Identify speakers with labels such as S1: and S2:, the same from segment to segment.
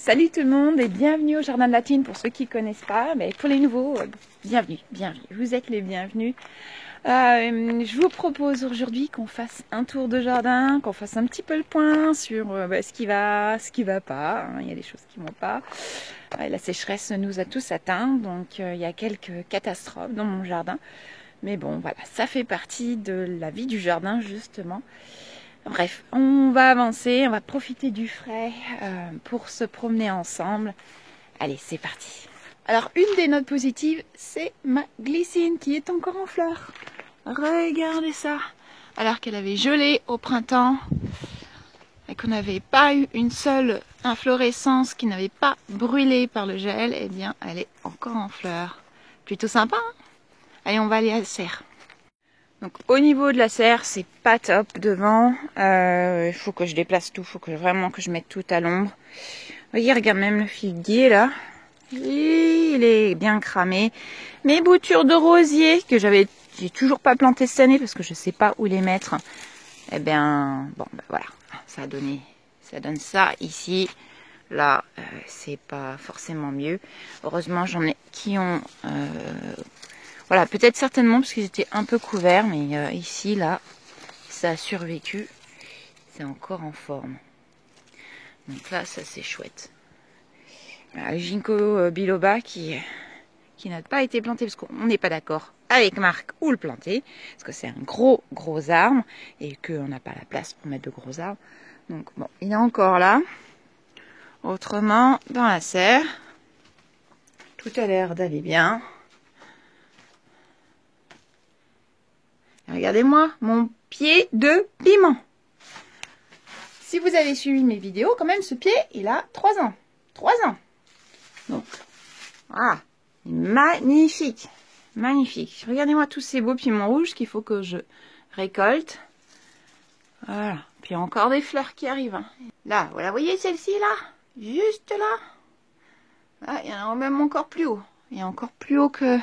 S1: Salut tout le monde et bienvenue au Jardin de la Tine pour ceux qui ne connaissent pas, mais pour les nouveaux, bienvenue, vous êtes les bienvenus. Je vous propose aujourd'hui qu'on fasse un tour de jardin, qu'on fasse un petit peu le point sur ce qui va pas, hein. Il y a des choses qui vont pas. La sécheresse nous a tous atteints, donc il y a quelques catastrophes dans mon jardin. Mais bon, voilà, ça fait partie de la vie du jardin justement. Bref, on va avancer, on va profiter du frais pour se promener ensemble. Allez, c'est parti. Alors, une des notes positives, c'est ma glycine qui est encore en fleurs. Regardez ça. Alors qu'elle avait gelé au printemps et qu'on n'avait pas eu une seule inflorescence qui n'avait pas brûlé par le gel, eh bien, elle est encore en fleurs. Plutôt sympa, hein? Allez, on va aller à la serre. Donc au niveau de la serre, c'est pas top devant. Il faut que je déplace tout, il faut vraiment que je mette tout à l'ombre. Voyez, regarde même le figuier là. Il est bien cramé. Mes boutures de rosier que j'ai toujours pas plantées cette année parce que je sais pas où les mettre. Eh bien, bon, ben voilà, ça donne ça ici. Là, c'est pas forcément mieux. Heureusement, j'en ai qui ont voilà, peut-être certainement parce qu'ils étaient un peu couverts, mais ici, là, ça a survécu. C'est encore en forme. Donc là, ça c'est chouette. Voilà, Ginkgo biloba qui n'a pas été planté parce qu'on n'est pas d'accord avec Marc où le planter. Parce que c'est un gros arbre et qu'on n'a pas la place pour mettre de gros arbres. Donc bon, il est encore là. Autrement, dans la serre, tout a l'air d'aller bien. Regardez-moi mon pied de piment. Si vous avez suivi mes vidéos, quand même, ce pied, il a 3 ans. 3 ans. Donc, voilà. Magnifique. Magnifique. Regardez-moi tous ces beaux piments rouges qu'il faut que je récolte. Voilà. Puis encore des fleurs qui arrivent. Là, vous la voyez celle-ci, là? Juste là. Là, il y en a même encore plus haut. Il est encore plus haut que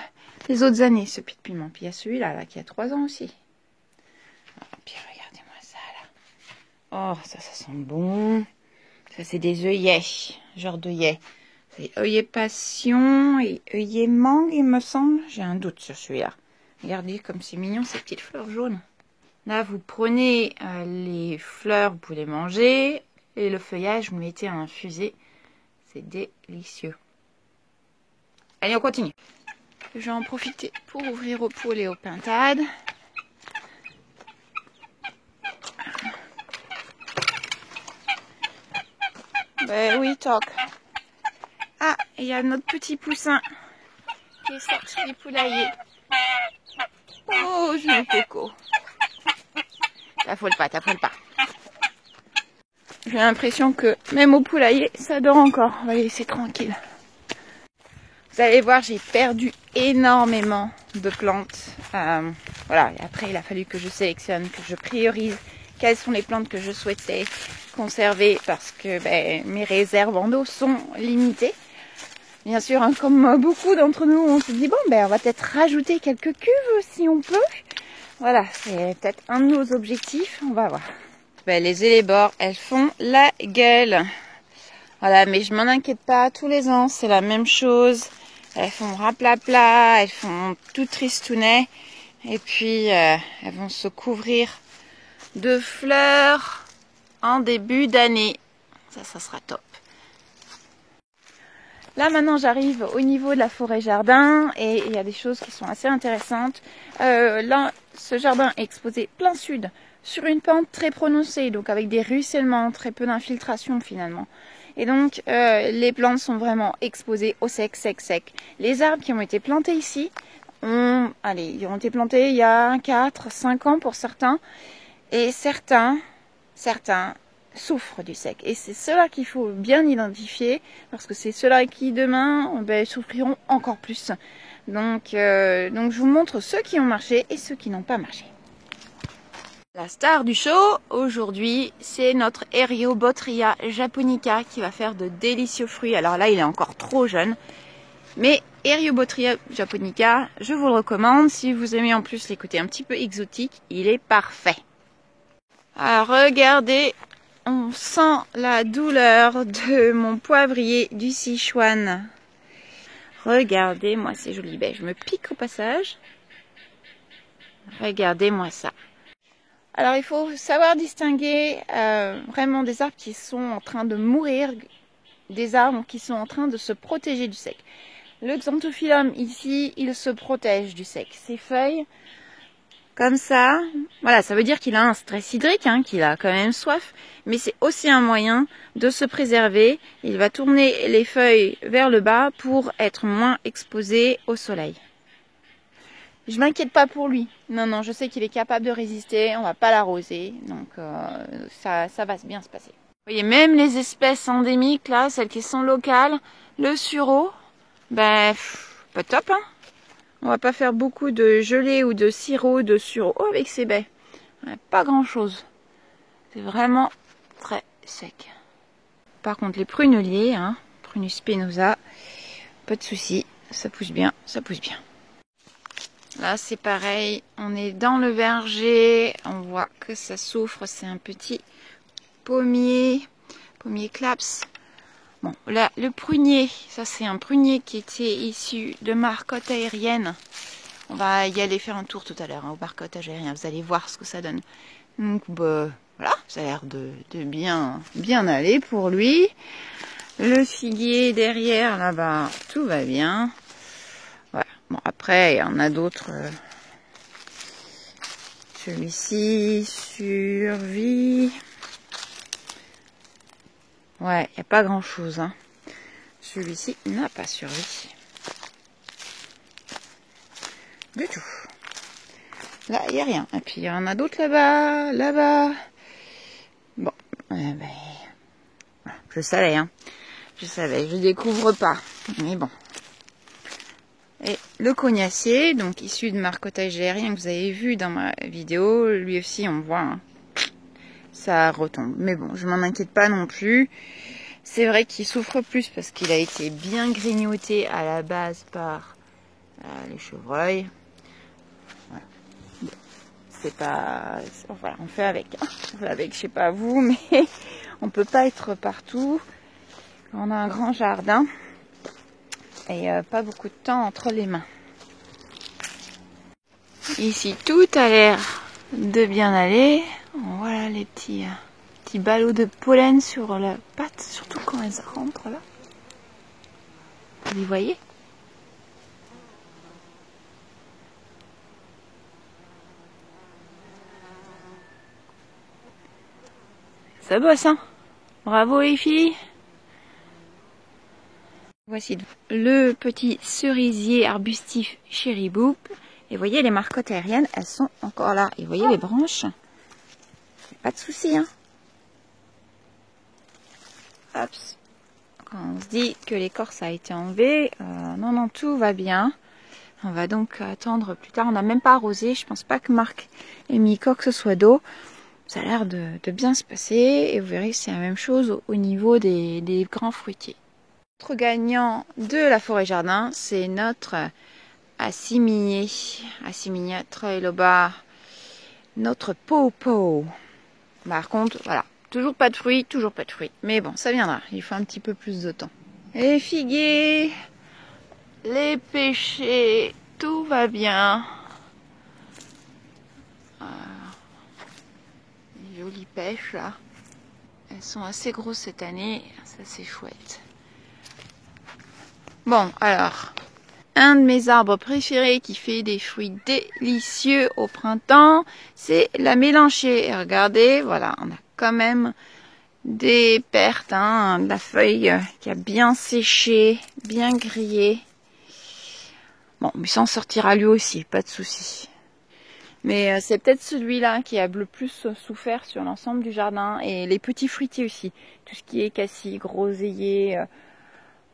S1: les autres années, ce pied de piment. Puis il y a celui-là, là, qui a 3 ans aussi. Puis regardez-moi ça, là. Oh, ça sent bon. Ça, c'est des œillets. Genre d'œillets. C'est œillet passion et œillet mangue, il me semble. J'ai un doute sur celui-là. Regardez comme c'est mignon, ces petites fleurs jaunes. Là, vous prenez les fleurs, vous pouvez les manger. Et le feuillage, vous mettez à infuser. C'est délicieux. Allez, on continue. Je vais en profiter pour ouvrir aux poules et aux pintades. Ben oui, toc. Ah, il y a notre petit poussin qui est sorti du poulailler. Oh, je coco. T'affole pas. J'ai l'impression que même au poulailler, ça dort encore. On va les laisser tranquille. Vous allez voir, j'ai perdu énormément de plantes. Voilà, et après il a fallu que je sélectionne, que je priorise quelles sont les plantes que je souhaitais conserver parce que mes réserves en eau sont limitées. Bien sûr, hein, comme beaucoup d'entre nous, on se dit bon, on va peut-être rajouter quelques cuves si on peut. Voilà, c'est peut-être un de nos objectifs. On va voir. Les élébores, elles font la gueule. Voilà, mais je m'en inquiète pas. Tous les ans, c'est la même chose. Elles font raplapla, elles font tout tristounet. Et puis, elles vont se couvrir de fleurs en début d'année. Ça sera top. Là, maintenant, j'arrive au niveau de la forêt jardin. Et il y a des choses qui sont assez intéressantes. Là, ce jardin est exposé plein sud, sur une pente très prononcée. Donc, avec des ruissellements, très peu d'infiltration finalement. Et donc, les plantes sont vraiment exposées au sec. Les arbres qui ont été plantés ici, ils ont été plantés il y a 4-5 ans pour certains. Et certains souffrent du sec. Et c'est ceux-là qu'il faut bien identifier, parce que c'est ceux-là qui, demain, souffriront encore plus. Donc, je vous montre ceux qui ont marché et ceux qui n'ont pas marché. La star du show, aujourd'hui, c'est notre Eriobotria japonica qui va faire de délicieux fruits. Alors là, il est encore trop jeune. Mais Eriobotria japonica, je vous le recommande. Si vous aimez en plus les côtés un petit peu exotiques, il est parfait. Alors regardez on sent la douleur de mon poivrier du Sichuan. Regardez-moi ces jolies baies. Je me pique au passage. Regardez-moi ça. Alors il faut savoir distinguer vraiment des arbres qui sont en train de mourir, des arbres qui sont en train de se protéger du sec. Le Xanthophyllum ici, il se protège du sec. Ses feuilles, comme ça, voilà, ça veut dire qu'il a un stress hydrique, hein, qu'il a quand même soif, mais c'est aussi un moyen de se préserver. Il va tourner les feuilles vers le bas pour être moins exposé au soleil. Je m'inquiète pas pour lui. Non, non, je sais qu'il est capable de résister. On va pas l'arroser, donc ça va bien se passer. Vous voyez, même les espèces endémiques là, celles qui sont locales, le sureau, ben pas top, hein. On va pas faire beaucoup de gelée ou de sirop de sureau avec ces baies. Pas grand chose. C'est vraiment très sec. Par contre, les pruneliers, hein, Prunus spinosa, pas de souci, ça pousse bien, ça pousse bien. Là, c'est pareil, on est dans le verger, on voit que ça souffre, c'est un petit pommier claps. Bon, là, le prunier, ça c'est un prunier qui était issu de marcotte aérienne. On va y aller faire un tour tout à l'heure, hein, au marcottage aérien, vous allez voir ce que ça donne. Donc, bah, voilà, ça a l'air de bien aller pour lui. Le figuier derrière, là-bas, tout va bien. Voilà. Bon, après, il y en a d'autres. Celui-ci survit. Ouais, il n'y a pas grand-chose. Hein. Celui-ci n'a pas survécu. Du tout. Là, il n'y a rien. Et puis, il y en a d'autres là-bas, là-bas. Bon, ben, je savais, hein. Je savais, je découvre pas. Mais bon. Et le cognacier, donc issu de marcottage aérien que vous avez vu dans ma vidéo, lui aussi on voit, hein, ça retombe. Mais bon, je m'en inquiète pas non plus. C'est vrai qu'il souffre plus parce qu'il a été bien grignoté à la base par les chevreuils. Voilà. Bon, c'est pas... Voilà, on fait avec. Hein. On fait avec, je sais pas vous, mais on peut pas être partout. On a un grand jardin. Et pas beaucoup de temps entre les mains. Ici, tout a l'air de bien aller. Voilà les petits ballots de pollen sur la patte, surtout quand elles rentrent là. Vous les voyez? Ça bosse, hein? Bravo les filles! Voici le petit cerisier arbustif Cherry Boop. Et vous voyez, les marcottes aériennes, elles sont encore là. Et vous voyez les branches. Pas de souci, hein. Hop. Quand on se dit que l'écorce a été enlevée, non, non, tout va bien. On va donc attendre plus tard. On n'a même pas arrosé. Je pense pas que Marc ait mis quoi que ce soit d'eau. Ça a l'air de bien se passer. Et vous verrez, c'est la même chose au niveau des grands fruitiers. Notre gagnant de la forêt jardin, c'est notre Assiminia triloba, notre Popo. Par contre, voilà, toujours pas de fruits, mais bon, ça viendra, il faut un petit peu plus de temps. Les figuiers, les pêchers, tout va bien. Les jolies pêches là, elles sont assez grosses cette année, ça c'est chouette. Bon, alors, un de mes arbres préférés qui fait des fruits délicieux au printemps, c'est la mélanchée. Et regardez, voilà, on a quand même des pertes, hein, de la feuille qui a bien séché, bien grillé. Bon, mais ça en sortira lui aussi, pas de souci. Mais c'est peut-être celui-là qui a le plus souffert sur l'ensemble du jardin. Et les petits fruitiers aussi, tout ce qui est cassis, groseillier.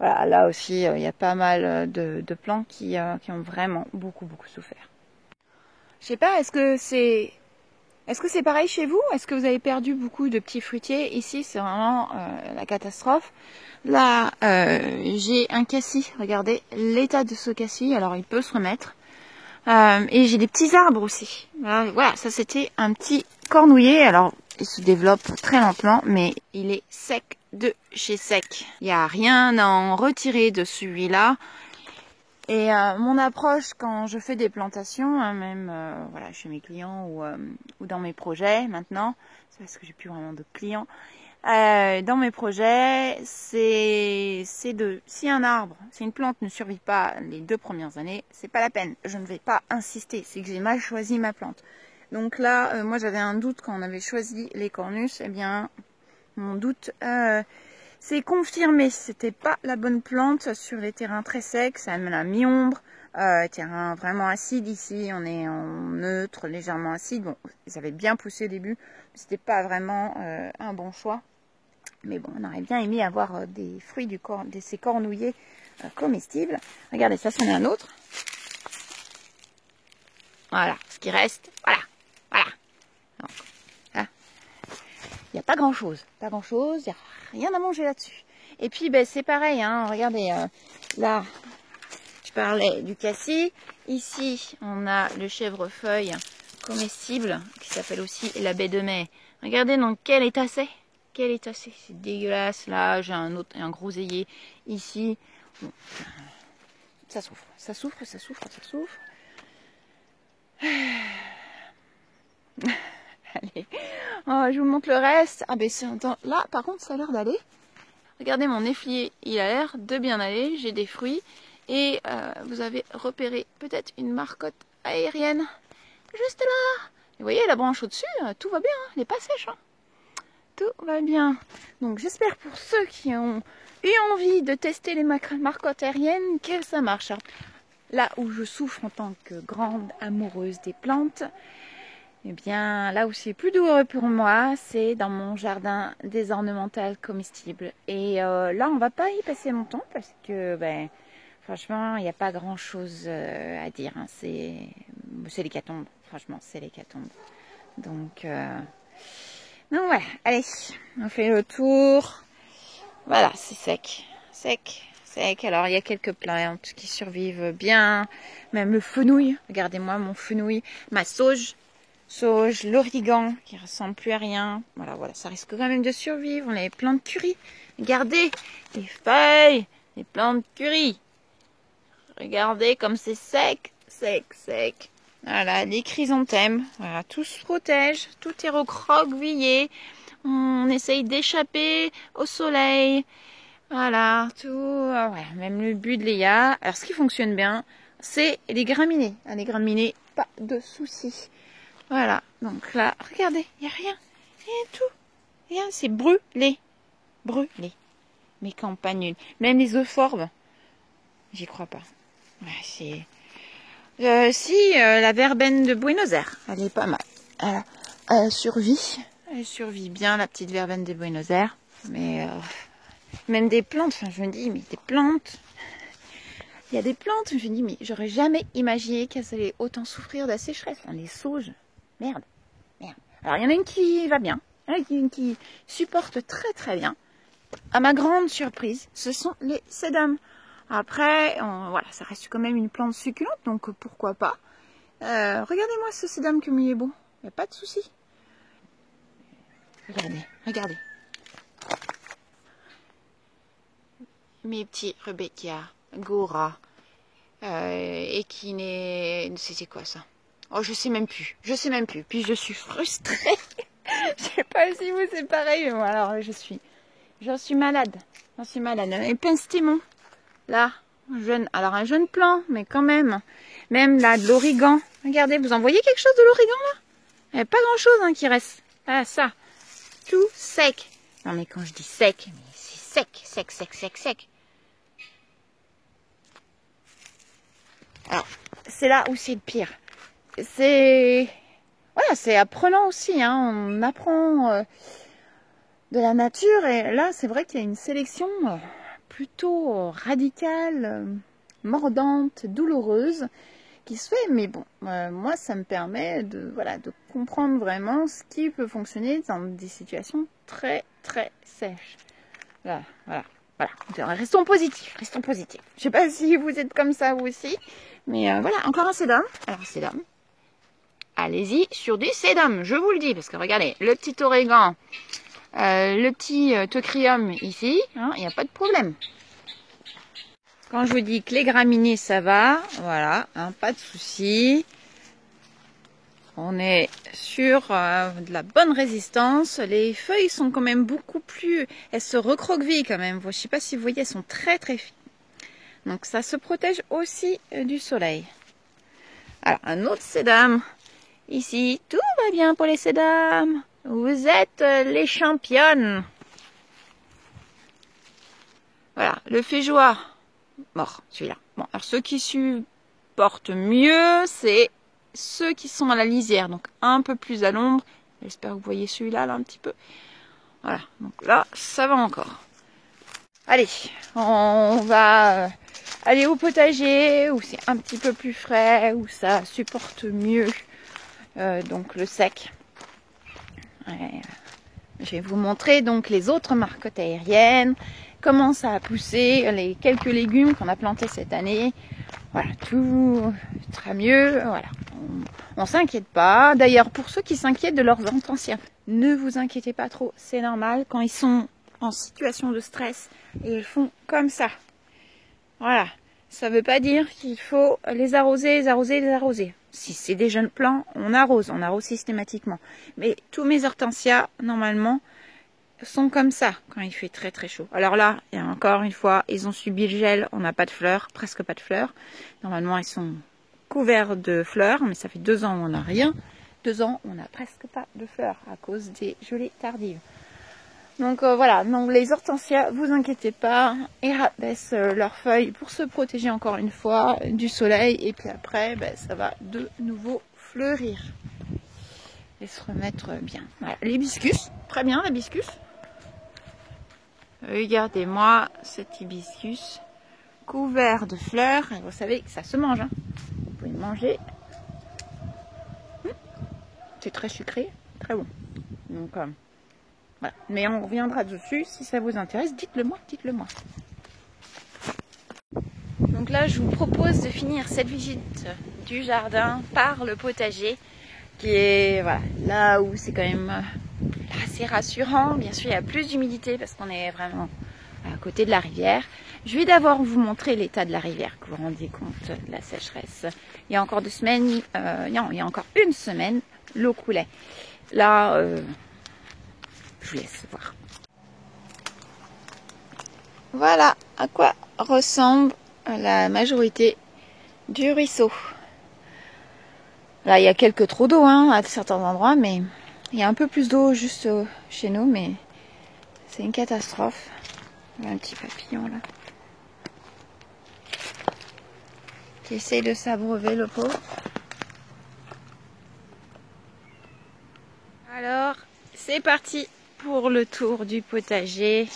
S1: Voilà, là aussi, il y a pas mal de plants qui ont vraiment beaucoup souffert. Je sais pas, est-ce que c'est pareil chez vous? Est-ce que vous avez perdu beaucoup de petits fruitiers? Ici, c'est vraiment la catastrophe. Là, j'ai un cassis. Regardez l'état de ce cassis. Alors, il peut se remettre. Et j'ai des petits arbres aussi. Voilà, ça c'était un petit cornouiller. Alors, il se développe très lentement, mais il est sec de chez sec. Il n'y a rien à en retirer de celui-là. Et mon approche quand je fais des plantations, hein, même voilà, chez mes clients ou dans mes projets maintenant, c'est parce que j'ai plus vraiment de clients. Dans mes projets, c'est si un arbre, si une plante ne survit pas les 2 premières années, c'est pas la peine. Je ne vais pas insister, c'est que j'ai mal choisi ma plante. Donc là, moi j'avais un doute quand on avait choisi les cornus, eh bien mon doute c'est confirmé, c'était pas la bonne plante sur les terrains très secs, ça amène à mi-ombre, terrain vraiment acide ici, on est en neutre, légèrement acide. Bon, ils avaient bien poussé au début, mais c'était pas vraiment un bon choix. Mais bon, on aurait bien aimé avoir des fruits de ces cornouillers comestibles. Regardez, ça c'en est un autre. Voilà, ce qui reste, voilà, voilà. Donc, là, il n'y a pas grand-chose, il n'y a rien à manger là-dessus. Et puis, ben, c'est pareil, hein, regardez, là, je parlais du cassis. Ici, on a le chèvrefeuille comestible, qui s'appelle aussi la baie de mai. Regardez dans quel état c'est. Quel état c'est. C'est dégueulasse. Là, j'ai un groseillier ici. Bon, ça souffre, ça souffre, ça souffre, ça souffre. Allez, oh, je vous montre le reste. Ah ben là, par contre, ça a l'air d'aller. Regardez mon efflier, il a l'air de bien aller. J'ai des fruits et vous avez repéré peut-être une marcotte aérienne juste là. Vous voyez la branche au-dessus, tout va bien, hein, elle n'est pas sèche. Hein. Tout va bien. Donc j'espère pour ceux qui ont eu envie de tester les marcottes aériennes que ça marche. Là où je souffre en tant que grande amoureuse des plantes, eh bien, là où c'est plus douloureux pour moi, c'est dans mon jardin des ornementales comestibles. Et là, on va pas y passer longtemps parce que, ben, franchement, il n'y a pas grand-chose à dire. Hein. C'est l'hécatombe. Franchement, c'est l'hécatombe. Donc voilà. Allez, on fait le tour. Voilà, c'est sec. Sec. Sec. Alors, il y a quelques plantes qui survivent bien. Même le fenouil. Regardez-moi mon fenouil. Ma sauge, l'origan qui ressemble plus à rien. Voilà, ça risque quand même de survivre. On a les plantes curry. Regardez les feuilles, les plantes curry. Regardez comme c'est sec, sec, sec. Voilà, les chrysanthèmes. Voilà, tout se protège, tout est recroquevillé. On essaye d'échapper au soleil. Voilà, tout. Voilà, même le buddléia. Alors, ce qui fonctionne bien, c'est les graminées. Les graminées, pas de soucis. Voilà, donc là, regardez, il n'y a rien du tout. Rien, c'est brûlé. Brûlé. Mes campagnes, même les euphorbes, j'y crois pas. Ouais, c'est... la verbeine de Buenos Aires, elle est pas mal. Elle survit. Elle survit bien, la petite verbeine de Buenos Aires. Mais même des plantes, enfin, je me dis, mais des plantes... Il y a des plantes, je me dis, mais j'aurais jamais imaginé qu'elles allaient autant souffrir de la sécheresse. Enfin, les sauges, merde. Alors, il y en a une qui va bien. Il y en a une qui supporte très très bien. À ma grande surprise, ce sont les sédames. Après, voilà, ça reste quand même une plante succulente, donc pourquoi pas. Regardez-moi ce sédame comme il est beau. Il n'y a pas de souci. Regardez. Mes petits Rebecca, Gora, Équiné, c'est quoi ça? Oh, je sais même plus. Puis je suis frustrée. Je sais pas si vous c'est pareil, mais moi, alors j'en suis malade. Et Penstemon, là, un jeune plant, mais quand même. Même là, de l'origan. Regardez, vous en voyez quelque chose de l'origan là? Il n'y a pas grand chose hein, qui reste. Ah, ça. Tout sec. Non, mais quand je dis sec, mais c'est sec. Alors, c'est là où c'est le pire. C'est apprenant aussi, hein. On apprend de la nature et là c'est vrai qu'il y a une sélection plutôt radicale, mordante, douloureuse qui se fait, mais bon, moi ça me permet de comprendre vraiment ce qui peut fonctionner dans des situations très très sèches. Voilà. Restons positifs. Je sais pas si vous êtes comme ça vous aussi, mais voilà, encore un sédum. Alors sédum. allez-y sur du sédum, je vous le dis, parce que regardez, le petit origan, le petit teucrium ici, hein, il n'y a pas de problème. Quand je vous dis que les graminées ça va, voilà, hein, pas de souci. On est sur de la bonne résistance. Les feuilles sont quand même beaucoup plus... Elles se recroquevillent quand même. Je ne sais pas si vous voyez, elles sont très très fines. Donc ça se protège aussi du soleil. Alors, un autre sédum. Ici, tout va bien pour les sédums. Vous êtes les championnes. Voilà, le féjoie. Mort, celui-là. Bon, alors ceux qui supportent mieux, c'est ceux qui sont à la lisière, donc un peu plus à l'ombre. J'espère que vous voyez celui-là, là, un petit peu. Voilà, donc là, ça va encore. Allez, on va aller au potager, où c'est un petit peu plus frais, où ça supporte mieux donc le sec. Ouais. Je vais vous montrer donc les autres marcottes aériennes, comment ça a poussé, les quelques légumes qu'on a plantés cette année. Voilà, tout sera mieux. Voilà, on s'inquiète pas. D'ailleurs, pour ceux qui s'inquiètent de leurs hortensias, ne vous inquiétez pas trop. C'est normal quand ils sont en situation de stress et ils font comme ça. Voilà, ça ne veut pas dire qu'il faut les arroser, les arroser, les arroser. Si c'est des jeunes plants, on arrose systématiquement. Mais tous mes hortensias, normalement, sont comme ça quand il fait très très chaud. Alors là, et encore une fois, ils ont subi le gel, on n'a pas de fleurs, presque pas de fleurs. Normalement, ils sont couverts de fleurs, mais ça fait 2 ans où on n'a rien. 2 ans, on n'a presque pas de fleurs à cause des gelées tardives. Donc voilà, donc les hortensias, vous inquiétez pas, ils rabaissent leurs feuilles pour se protéger encore une fois du soleil, et puis après, ben, ça va de nouveau fleurir et se remettre bien. Voilà, l'hibiscus, très bien l'hibiscus. Regardez-moi cet hibiscus couvert de fleurs. Et vous savez que ça se mange. Hein. Vous pouvez le manger. C'est très sucré, très bon. Donc voilà. Mais on reviendra dessus. Si ça vous intéresse, dites-le moi, dites-le moi. Donc là, je vous propose de finir cette visite du jardin par le potager, qui est voilà, là où c'est quand même assez rassurant. Bien sûr, il y a plus d'humidité parce qu'on est vraiment à côté de la rivière. Je vais d'abord vous montrer l'état de la rivière, que vous vous rendiez compte de la sécheresse. Il y a encore 2 semaines, non, il y a encore 1 semaine, l'eau coulait. Là, je vous laisse voir. Voilà à quoi ressemble la majorité du ruisseau. Là, il y a quelques trous d'eau hein, à certains endroits, mais il y a un peu plus d'eau juste chez nous, mais c'est une catastrophe. Il y a un petit papillon là qui essaye de s'abreuver, le pauvre. Alors, c'est parti pour le tour du potager.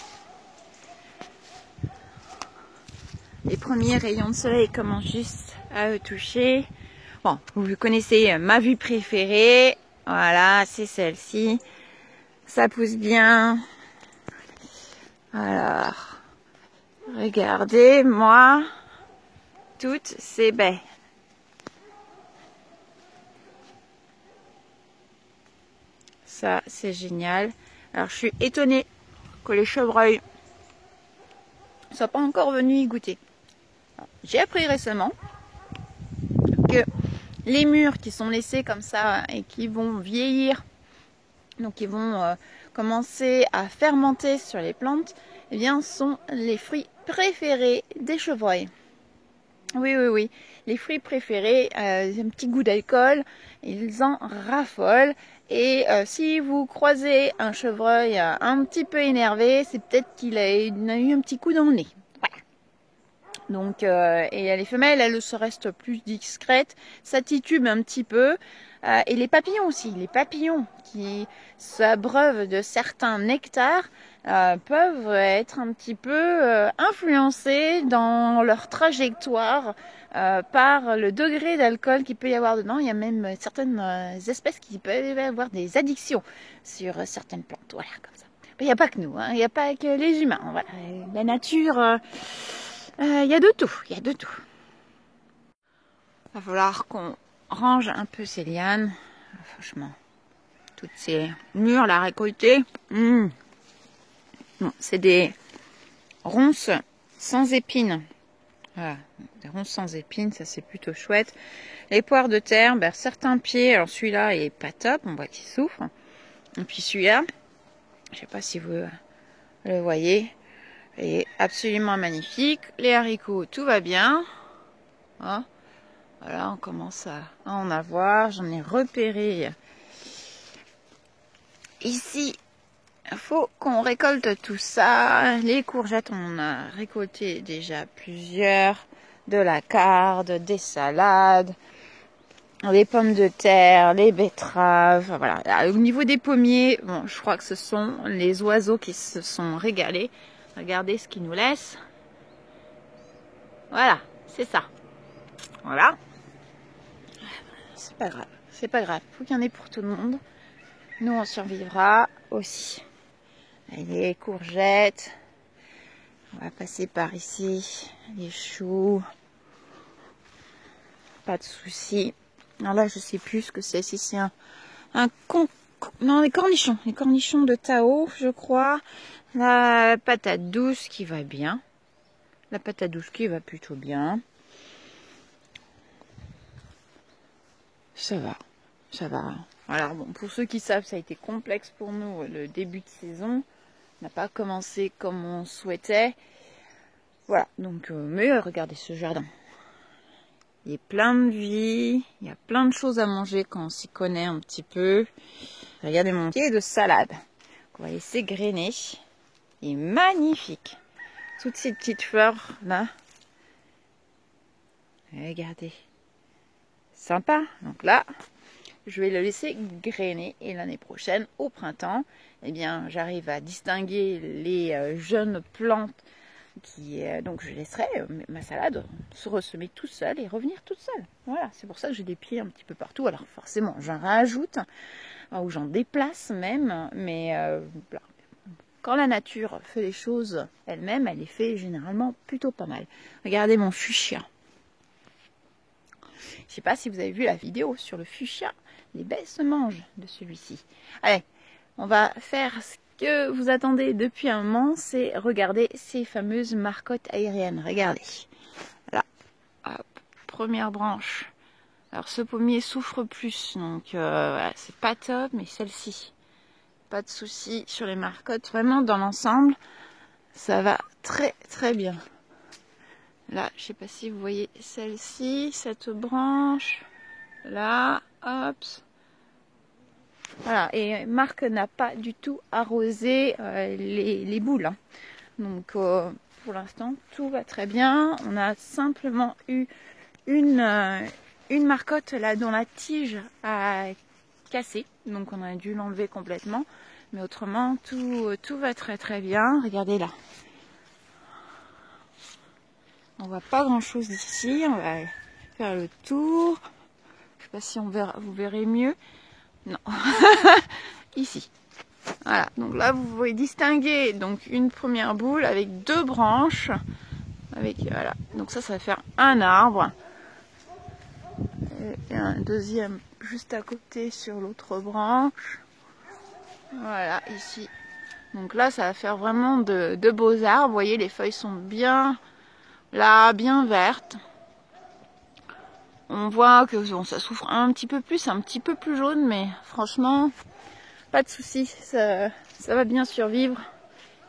S1: Les premiers rayons de soleil commencent juste à toucher. Bon, vous connaissez ma vue préférée. Voilà, c'est celle-ci. Ça pousse bien. Alors, regardez-moi toutes ces baies. Ça, c'est génial. Alors, je suis étonnée que les chevreuils ne soient pas encore venus y goûter. J'ai appris récemment que les mûres qui sont laissées comme ça et qui vont vieillir, donc qui vont commencer à fermenter sur les plantes, eh bien, sont les fruits préférés des chevreuils. Oui, oui, oui. Les fruits préférés, un petit goût d'alcool, ils en raffolent. Et si vous croisez un chevreuil un petit peu énervé, c'est peut-être qu'il a eu un petit coup dans le nez. Voilà. Donc, et les femelles, elles se restent plus discrètes, ça titube un petit peu. Et les papillons aussi, les papillons qui s'abreuvent de certains nectars peuvent être un petit peu influencés dans leur trajectoire par le degré d'alcool qu'il peut y avoir dedans. Il y a même certaines espèces qui peuvent avoir des addictions sur certaines plantes. Voilà, comme ça. Mais il n'y a pas que nous, hein, il n'y a pas que les humains. Voilà. La nature, il y a de tout, il y a de tout. Il va falloir qu'on range un peu ces lianes. Franchement, toutes ces mûres là récoltées, c'est des ronces sans épines. Voilà, des ronces sans épines, ça c'est plutôt chouette. Les poires de terre, ben, certains pieds, alors celui-là il est pas top, on voit qu'il souffre. Et puis celui-là, je sais pas si vous le voyez, il est absolument magnifique. Les haricots, tout va bien. Hein, voilà, on commence à en avoir. J'en ai repéré ici. Il faut qu'on récolte tout ça. Les courgettes, on a récolté déjà plusieurs. De la carde, des salades, les pommes de terre, les betteraves. Voilà. Au niveau des pommiers, bon, je crois que ce sont les oiseaux qui se sont régalés. Regardez ce qu'ils nous laissent. Voilà, c'est ça. Voilà. C'est pas grave, c'est pas grave. Faut qu'il y en ait pour tout le monde. Nous, on survivra aussi. Les courgettes. On va passer par ici. Les choux. Pas de souci. Alors là, je sais plus ce que c'est. Si c'est non, les cornichons. Les cornichons de Tao, je crois. La patate douce qui va bien. La patate douce qui va plutôt bien. Ça va. Ça va. Alors bon, pour ceux qui savent, ça a été complexe pour nous le début de saison. On n'a pas commencé comme on souhaitait. Voilà. Donc, mais regardez ce jardin. Il est plein de vie. Il y a plein de choses à manger quand on s'y connaît un petit peu. Regardez mon pied de salade. On va laisser grainer. Il est magnifique. Toutes ces petites fleurs là. Regardez. Sympa. Donc là, je vais le laisser grainer. Et l'année prochaine, au printemps, eh bien, j'arrive à distinguer les jeunes plantes. Donc je laisserai ma salade se ressemer tout seul et revenir toute seule. Voilà, c'est pour ça que j'ai des pieds un petit peu partout. Alors forcément, j'en rajoute ou j'en déplace même. Mais quand la nature fait les choses elle-même, elle les fait généralement plutôt pas mal. Regardez mon fuchsia. Je ne sais pas si vous avez vu la vidéo sur le fuchsia. Les baies se mangent de celui-ci. Allez, on va faire ce que vous attendez depuis un moment, c'est regarder ces fameuses marcottes aériennes. Regardez. Là, hop, première branche. Alors ce pommier souffre plus, donc voilà, c'est pas top, mais celle-ci, pas de souci sur les marcottes. Vraiment dans l'ensemble, ça va très très bien. Là, je sais pas si vous voyez celle-ci, cette branche. Là, hop. Voilà, et Marc n'a pas du tout arrosé les boules. Hein. Donc pour l'instant, tout va très bien. On a simplement eu une marcotte là dont la tige a cassé. Donc on a dû l'enlever complètement. Mais autrement, tout va très très bien. Regardez là. On voit pas grand chose d'ici. On va faire le tour. Je sais pas si vous verrez mieux. Non. Ici. Voilà. Donc là, vous pouvez distinguer donc une première boule avec deux branches. Voilà. Donc ça va faire un arbre. Et un deuxième juste à côté sur l'autre branche. Voilà, ici. Donc là, ça va faire vraiment de beaux arbres. Vous voyez, les feuilles sont bien là, bien vertes. On voit que bon, ça souffre un petit peu plus jaune, mais franchement, pas de souci, ça va bien survivre.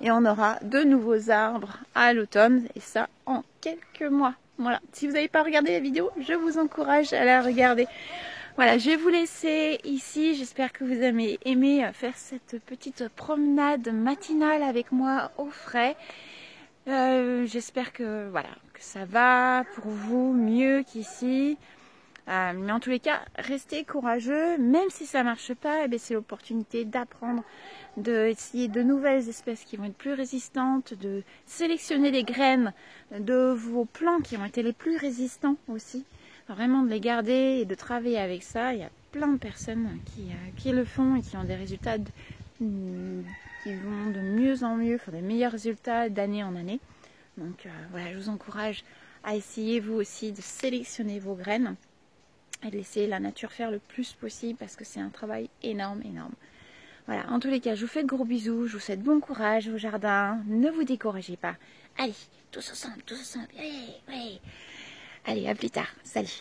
S1: Et on aura de nouveaux arbres à l'automne, et ça en quelques mois. Voilà, si vous n'avez pas regardé la vidéo, je vous encourage à la regarder. Voilà, je vais vous laisser ici. J'espère que vous avez aimé faire cette petite promenade matinale avec moi au frais. J'espère que voilà que ça va pour vous mieux qu'ici. Mais en tous les cas, restez courageux. Même si ça marche pas, eh c'est l'opportunité d'apprendre, d'essayer de nouvelles espèces qui vont être plus résistantes, de sélectionner les graines de vos plants qui ont été les plus résistants aussi. Vraiment de les garder et de travailler avec ça. Il y a plein de personnes qui le font et qui ont des résultats qui vont de mieux en mieux, enfin des meilleurs résultats d'année en année. Donc voilà, je vous encourage à essayer vous aussi de sélectionner vos graines. et de laisser la nature faire le plus possible parce que c'est un travail énorme, énorme. Voilà, en tous les cas, je vous fais de gros bisous, je vous souhaite bon courage au jardin, ne vous découragez pas. Allez, tous ensemble, allez, allez. Allez, à plus tard, salut.